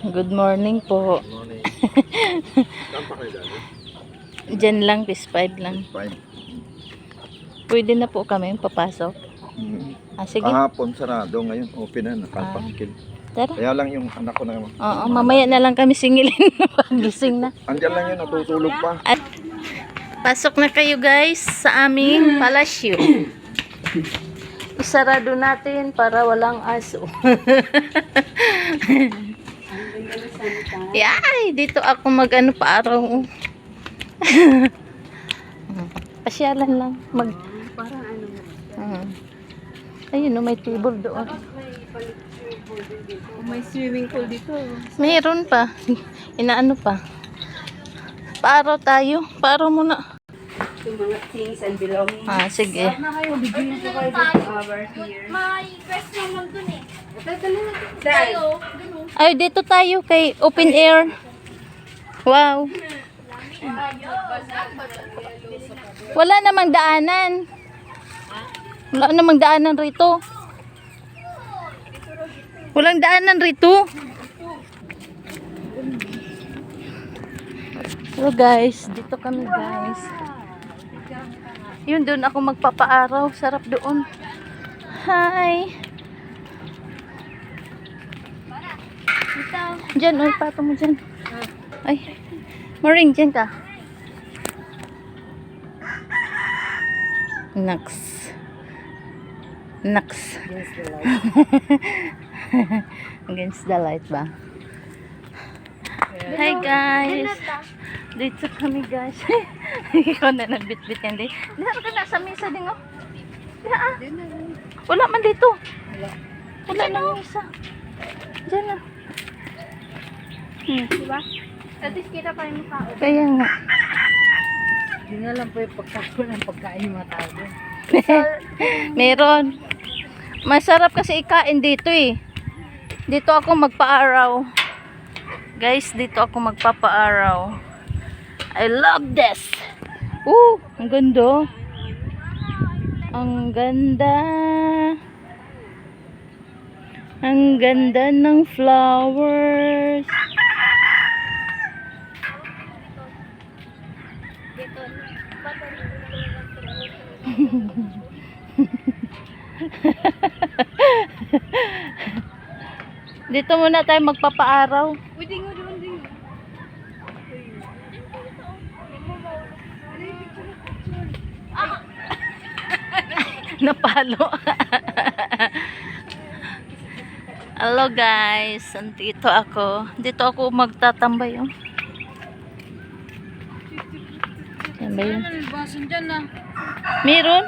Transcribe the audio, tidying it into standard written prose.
Good morning po. Good morning. Saan pa kayo dali? Diyan lang, PS5 lang. Fine. Pwede na po kami papasok. Sige. Kahapon sarado, ngayon open na, nakapakil. Tara. Kaya lang yung anak ko na. Oo, mamaya na lang kami singilin. Gising na. Andyan lang yun, natutulog pa. At pasok na kayo guys sa aming palasyo. Isarado natin para walang aso. Yay! Dito ako mag-ano pa araw. Pasyalan lang. Parang ano mo. Ayun, no, may table doon. May swimming pool dito. Mayroon pa. Inaano pa. Paaraw tayo. Paaraw muna. Yung mga things and belongings. Sige. Na kayo, bigyan ko kayo dito over here. May press naman dun eh. Dahil, Ay, dito tayo kay open air. Wow. Wala namang daanan. Wala namang daanan rito. Walang daanan rito. So guys, dito kami guys. Yun, doon ako magpapaaraw. Sarap doon. Hi. Diyan, ay, pato mo dyan. Ay, Maring, dyan ka. Naks. Against the light ba? Hi guys. Dito kami guys. Ikaw na nagbit-bit yan din. Diyan ka na sa mesa din oh. Wala man dito. Wala na mesa. Diyan na. Diba? At least kita pa yung tao. Kaya nga. yun na lang po yung pagkakuha ng pagkain yung mga tao. Meron. Masarap kasi ikain dito eh. Dito ako magpa-araw. Guys, dito ako magpapa-araw. I love this. Ang ganda. Ang ganda. Ang ganda ng flowers. Dito muna tayo magpapaaraw. Napalo. Hello guys, andito ako. Dito ako magtatambay. Oh. Yan ba yun? Baso dyan na. Meron?